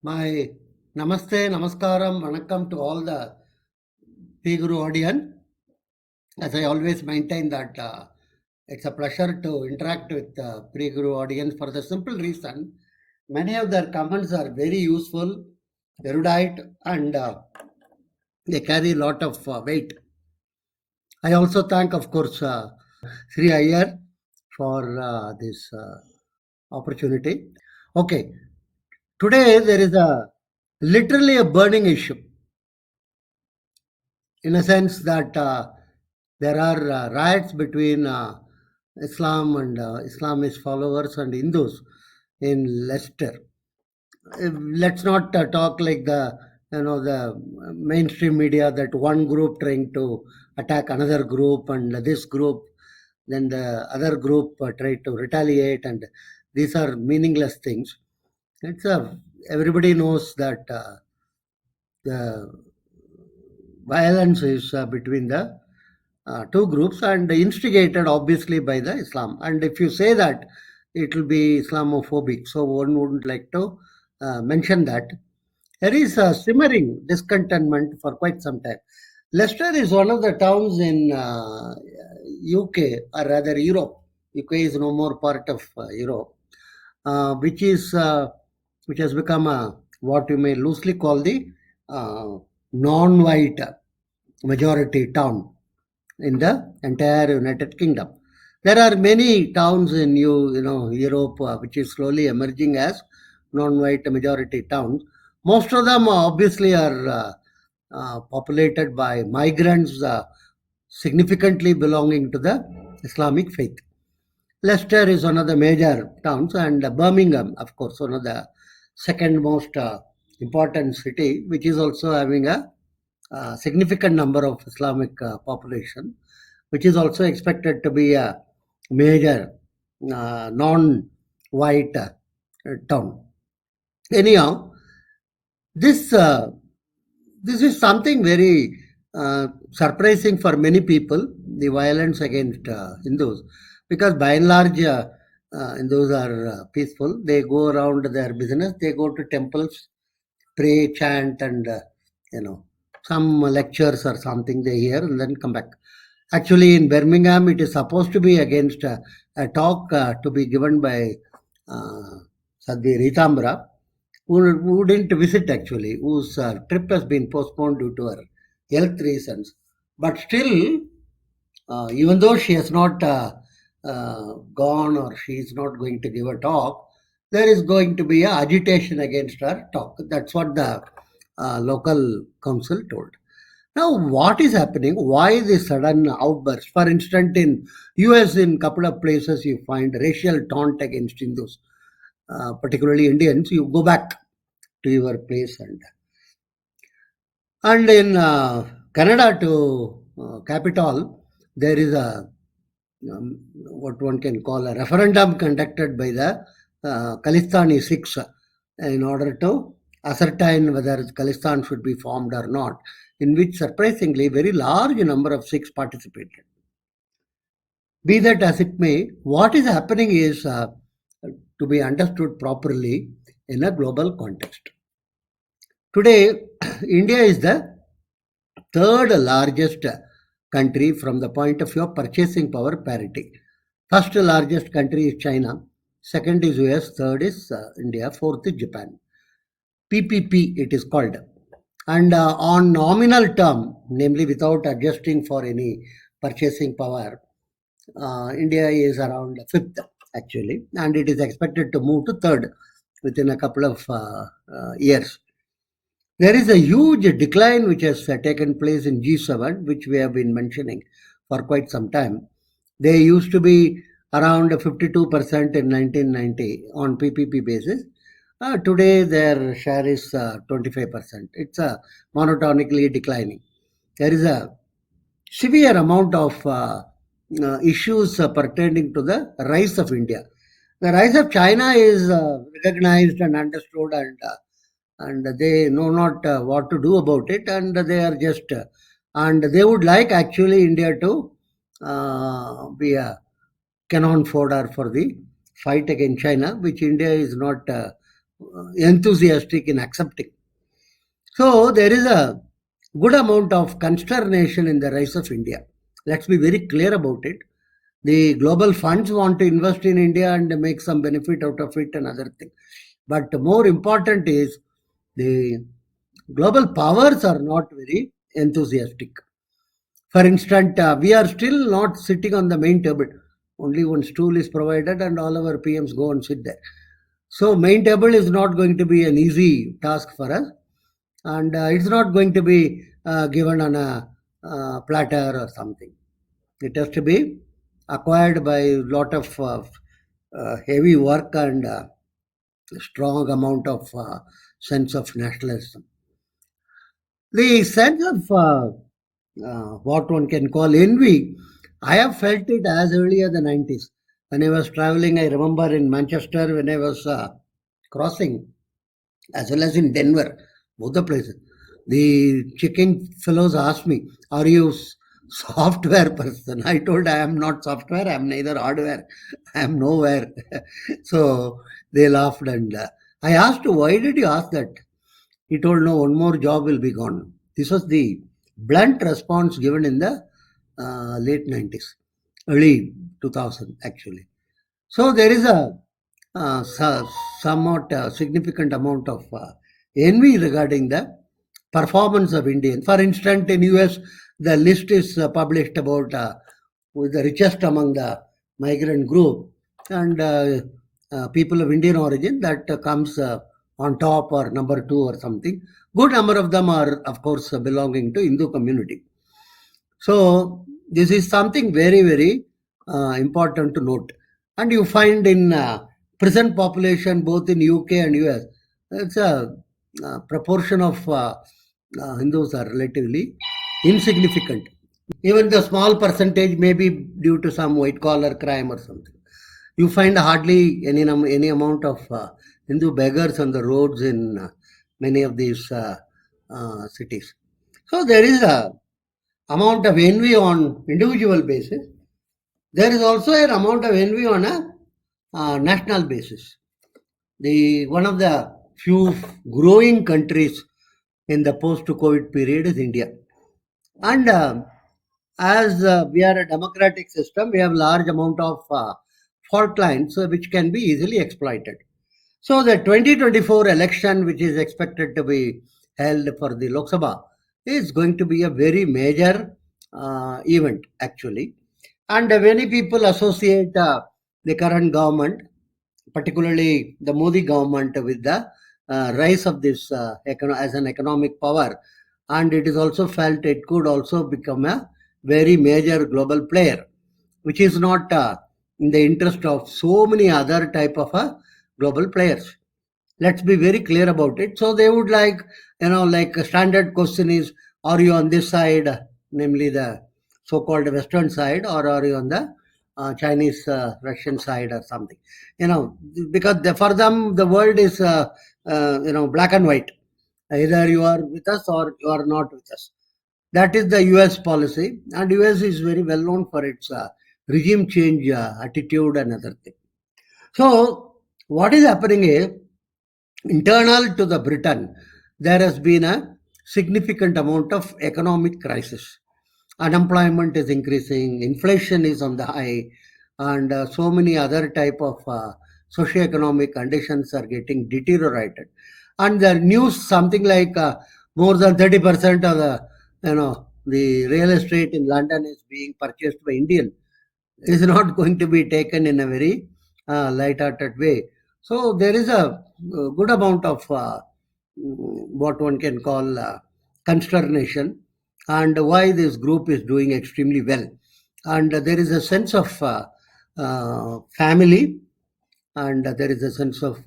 My namaste, namaskaram, vanakkam to all the PGuru audience. As I always maintain that it's a pleasure to interact with the PGuru audience for the simple reason many of their comments are very useful, erudite, and they carry a lot of weight. I also thank, of course, Sri Iyer for this opportunity. Okay, today there is literally a burning issue, in a sense that there are riots between Islam and Islamist followers and Hindus in Leicester. Let's not talk like the mainstream media, that one group trying to attack another group and this group, then the other group try to retaliate, and these are meaningless things. Everybody knows that the violence is between the two groups and instigated obviously by the Islam. And if you say that, it will be Islamophobic. So one wouldn't like to mention that. There is a simmering discontentment for quite some time. Leicester is one of the towns in UK, or rather Europe. UK is no more part of Europe, which has become what you may loosely call the non-white majority town in the entire United Kingdom. There are many towns in Europe which is slowly emerging as non-white majority towns. Most of them obviously are populated by migrants significantly belonging to the Islamic faith. Leicester is one of the major towns, and Birmingham, of course, one of the second most important city, which is also having a significant number of Islamic population, which is also expected to be a major non-white town. Anyhow, this is something very surprising for many people, the violence against Hindus, because by and large Hindus are peaceful. They go around their business, they go to temples, pray, chant, and some lectures or something they hear and then come back. Actually, in Birmingham, it is supposed to be against a talk to be given by Sadhvi Ritambra, who didn't visit actually, whose trip has been postponed due to her health reasons. But still, even though she has not gone, or she is not going to give a talk, there is going to be a agitation against her talk. That's what the local council told. Now, what is happening? Why this sudden outburst? For instance, in US, in couple of places, you find racial taunt against Hindus, particularly Indians. You go back to your place, and in Canada, to Capitol, there is a what one can call a referendum conducted by the Khalistani Sikhs in order to ascertain whether Khalistan should be formed or not, in which surprisingly very large number of Sikhs participated. Be that as it may, what is happening is to be understood properly in a global context. Today, India is the third largest country from the point of view of purchasing power parity. First largest country is China, second is US, third is India, fourth is Japan. PPP it is called. And on nominal term, namely without adjusting for any purchasing power, India is around fifth actually, and it is expected to move to third within a couple of years. There is a huge decline which has taken place in G7, which we have been mentioning for quite some time. They used to be around 52% in 1990 on PPP basis. Today, their share is 25%. It's monotonically declining. There is a severe amount of issues pertaining to the rise of India. The rise of China is recognized and understood, and they know not what to do about it, and they are just and they would like actually India to be a cannon fodder for the fight against China, which India is not enthusiastic in accepting. So there is a good amount of consternation in the rise of India. Let's be very clear about it. The global funds want to invest in India and make some benefit out of it and other thing. But more important is the global powers are not very enthusiastic. For instance, we are still not sitting on the main table. Only one stool is provided and all our PMs go and sit there. So main table is not going to be an easy task for us, and it's not going to be given on a platter or something. It has to be acquired by a lot of heavy work and strong amount of sense of nationalism. The sense of what one can call envy, I have felt it as early as the 90s. When I was traveling, I remember in Manchester when I was crossing, as well as in Denver, both the places. The chicken fellows asked me, "Are you software person?" I told, "I am not software. I am neither hardware. I am nowhere." So they laughed, and I asked, "Why did you ask that?" He told, "No, one more job will be gone." This was the blunt response given in the late 90s, early 2000 actually. So there is a somewhat significant amount of envy regarding the performance of Indians. For instance, in US, the list is published about who is the richest among the migrant group, and people of Indian origin that comes on top or number two or something. Good number of them are, of course, belonging to Hindu community. So this is something very, very important to note. And you find in present population, both in UK and US, it's a proportion of Hindus are relatively insignificant. Even the small percentage may be due to some white collar crime or something. You find hardly any amount of Hindu beggars on the roads in many of these cities. So there is a amount of envy on individual basis. There is also an amount of envy on a national basis. The one of the few growing countries in the post-COVID period is India, and as we are a democratic system, we have large amount of fault lines which can be easily exploited. So the 2024 election, which is expected to be held for the Lok Sabha, is going to be a very major event actually. And many people associate the current government, particularly the Modi government, with the rise of this as an economic power. And it is also felt it could also become a very major global player, which is not in the interest of so many other type of global players. Let's be very clear about it. So they would like, like a standard question is, are you on this side, namely the so-called Western side, or are you on the Chinese, Russian side or something? Because for them, the world is, black and white. Either you are with us or you are not with us. That is the US policy, and US is very well known for its regime change attitude and other thing. So what is happening is, internal to the Britain, there has been a significant amount of economic crisis. Unemployment is increasing, inflation is on the high, and so many other type of socio-economic conditions are getting deteriorated. And the news, something like more than 30% of the real estate in London is being purchased by Indian, is not going to be taken in a very light-hearted way. So there is a good amount of what one can call consternation, and why this group is doing extremely well. And there is a sense of family, and there is a sense of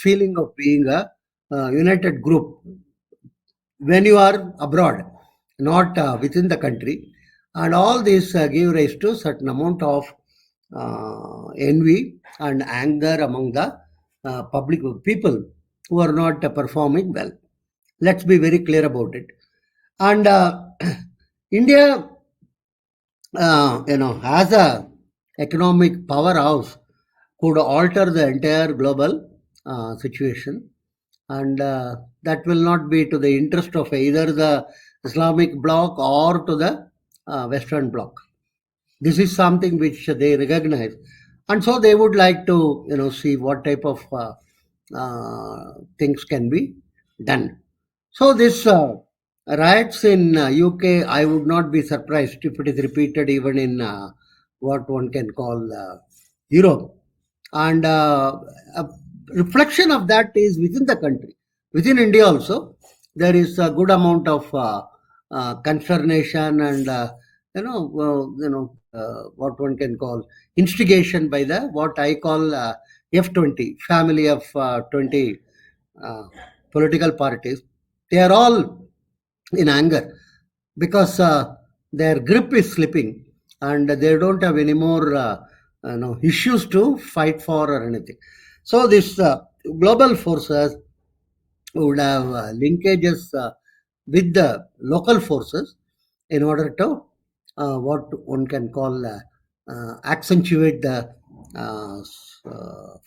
feeling of being a united group when you are abroad, not within the country. And all this give rise to certain amount of envy and anger among the public people who are not performing well. Let's be very clear about it. And India, as a economic powerhouse, could alter the entire global situation, and that will not be to the interest of either the Islamic bloc or to the Western bloc. This is something which they recognize, and so they would like to see what type of things can be done. So this riots in UK, I would not be surprised if it is repeated even in what one can call Europe. And a reflection of that is within the country, within India also. There is a good amount of consternation and what one can call instigation by the what I call F20 family of 20 uh, political parties. They are all in anger because their grip is slipping and they don't have any more issues to fight for or anything. So this global forces would have linkages with the local forces in order to what one can call accentuate the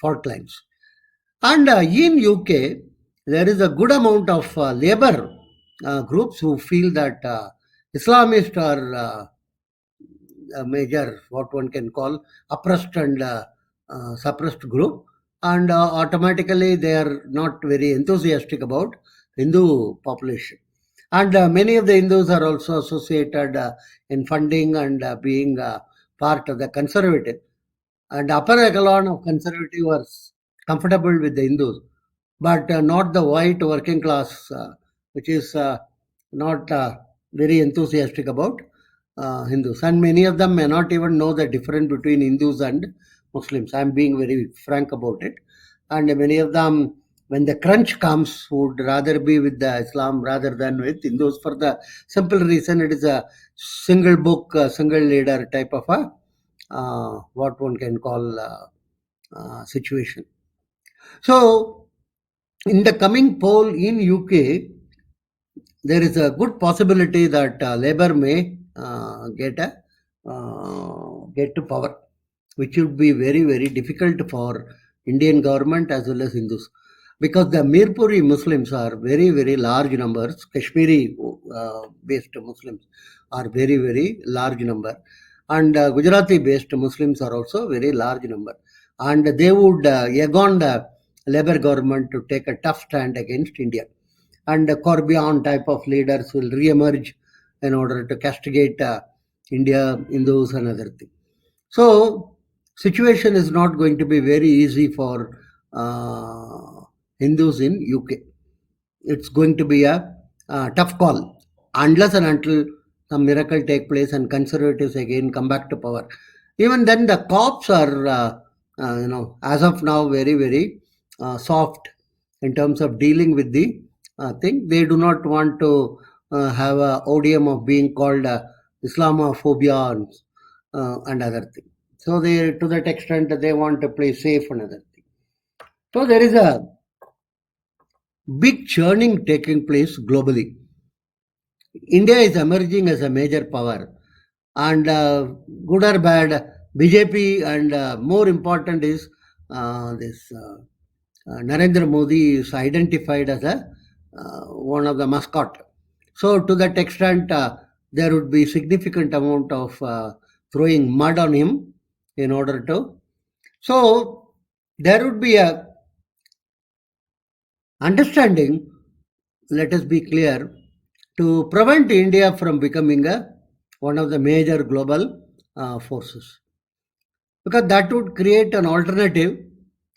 fault lines. And in UK, there is a good amount of labor groups who feel that Islamists are a major, what one can call, oppressed and suppressed group, and automatically they are not very enthusiastic about Hindu population. And many of the Hindus are also associated in funding and being part of the conservative. And upper echelon of conservative are comfortable with the Hindus, but not the white working class, which is not very enthusiastic about Hindus. And many of them may not even know the difference between Hindus and Muslims. I'm being very frank about it. And many of them, when the crunch comes, would rather be with the Islam rather than with Hindus for the simple reason it is a single book, single leader type of a what one can call situation. So, in the coming poll in UK, there is a good possibility that Labour may get to power, which would be very very difficult for Indian government as well as Hindus, because the Mirpuri Muslims are very very large numbers. Kashmiri based Muslims are very very large number, and Gujarati based Muslims are also very large number, and they would egg on the Labour government to take a tough stand against India, and Corbyn type of leaders will re-emerge in order to castigate India, Hindus and other things. So situation is not going to be very easy for Hindus in UK. It's going to be a tough call unless and until some miracle take place and conservatives again come back to power. Even then, the cops are, as of now, very very soft in terms of dealing with the thing. They do not want to have a odium of being called Islamophobia and other things. So they, to that extent, they want to play safe and other thing. So there is a big churning taking place globally. India is emerging as a major power, and good or bad, BJP, and more important is this Narendra Modi is identified as a one of the mascot. So to that extent, there would be significant amount of throwing mud on him in order to. So there would be a understanding. Let us be clear, to prevent India from becoming one of the major global forces, because that would create an alternative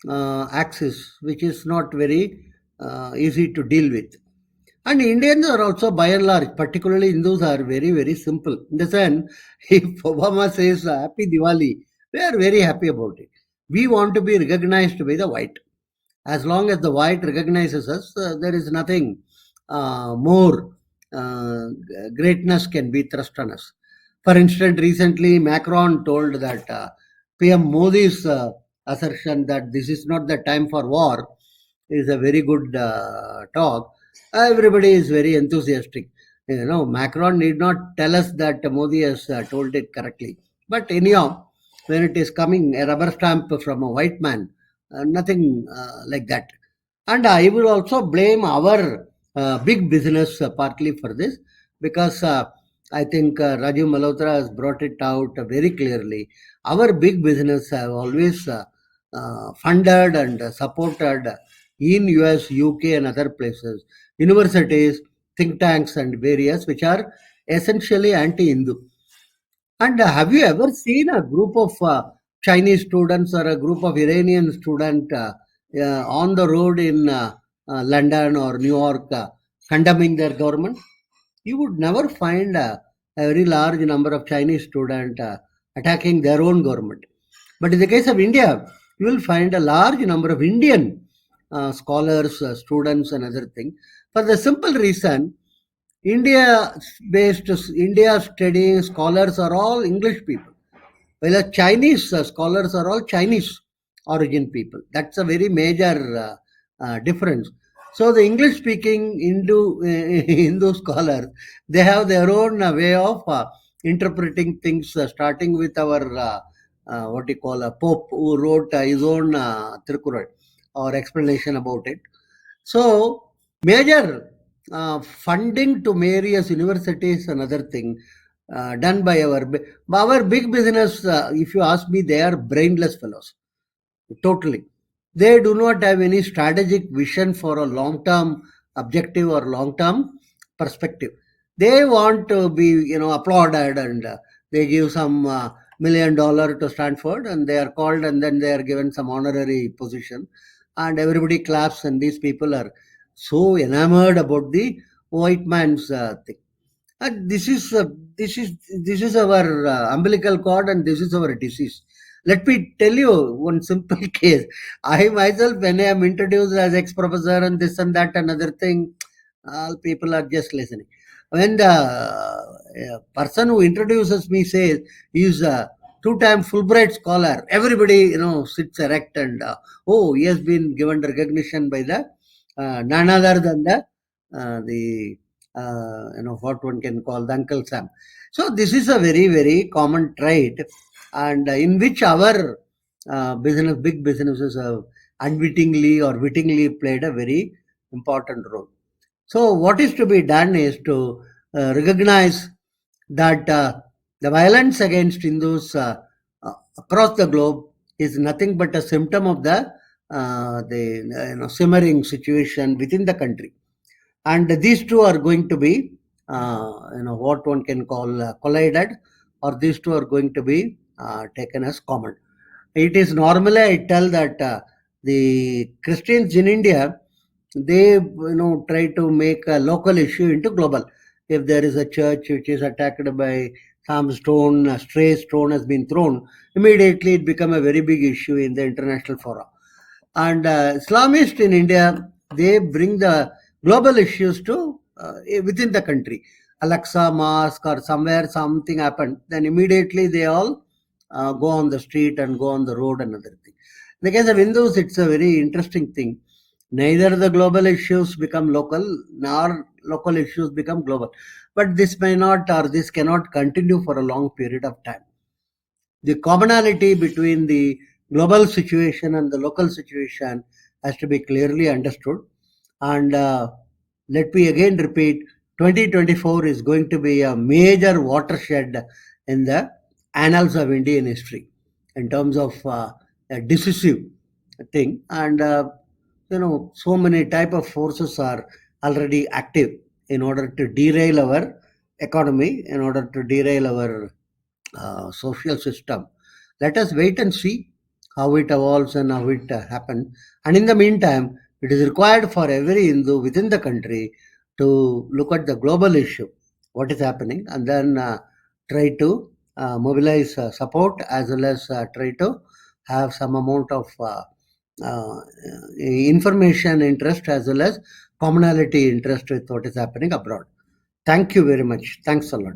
axis which is not very easy to deal with. And Indians are also, by and large, particularly Hindus, are very, very simple. In the sense, if Obama says Happy Diwali, we are very happy about it. We want to be recognized by the white. As long as the white recognizes us, there is nothing more greatness can be thrust on us. For instance, recently Macron told that PM Modi's assertion that this is not the time for war is a very good talk. Everybody is very enthusiastic. Macron need not tell us that Modi has told it correctly. But anyhow, when it is coming a rubber stamp from a white man, nothing like that. And I will also blame our big business partly for this, because I think Rajiv Malhotra has brought it out very clearly. Our big business have always funded and supported in US, UK, and other places, universities, think tanks, and various which are essentially anti-Hindu. And have you ever seen a group of Chinese students or a group of Iranian students on the road in London or New York condemning their government? You would never find a very large number of Chinese students attacking their own government. But in the case of India, you will find a large number of Indian scholars, students, and other things. For the simple reason, India studying scholars are all English people, while the Chinese scholars are all Chinese origin people. That's a very major difference. So the English speaking Hindu scholars, they have their own way of interpreting things, starting with our what you call a Pope, who wrote his own Tirukkural or explanation about it. So major funding to various universities, another thing done by our big business. If you ask me, they are brainless fellows. Totally, they do not have any strategic vision for a long-term objective or long-term perspective. They want to be, applauded, and they give some $1 million to Stanford, and they are called, and then they are given some honorary position, and everybody claps, and these people are so enamored about the white man's thing. And this is our umbilical cord, and this is our disease. Let me tell you one simple case. I myself, when I am introduced as ex-professor and this and that, another thing, all people are just listening. When the person who introduces me says he is a two-time Fulbright scholar, everybody sits erect, and oh, he has been given recognition by the none other than the what one can call the Uncle Sam. So this is a very, very common trait, and in which our big businesses have unwittingly or wittingly played a very important role. So what is to be done is to recognize that the violence against Hindus across the globe is nothing but a symptom of the simmering situation within the country, and these two are going to be what one can call collided, or these two are going to be taken as common. It is normally, I tell that the Christians in India, they try to make a local issue into global. If there is a church which is attacked by some stone, a stray stone has been thrown, immediately it become a very big issue in the international forum. And Islamists in India, they bring the global issues to within the country. Alexa mosque or somewhere something happened, then immediately they all go on the street and go on the road and other thing. In the case of Hindus, it's a very interesting thing. Neither the global issues become local, nor local issues become global. But this may not, or this cannot continue for a long period of time. The commonality between the global situation and the local situation has to be clearly understood. And let me again repeat, 2024 is going to be a major watershed in the annals of Indian history in terms of a decisive thing. And so many type of forces are already active in order to derail our economy, in order to derail our social system. Let us wait and see how it evolves and how it happens. And in the meantime, it is required for every Hindu within the country to look at the global issue, what is happening, and then try to mobilize support, as well as try to have some amount of information interest, as well as commonality interest with what is happening abroad. Thank you very much. Thanks a lot.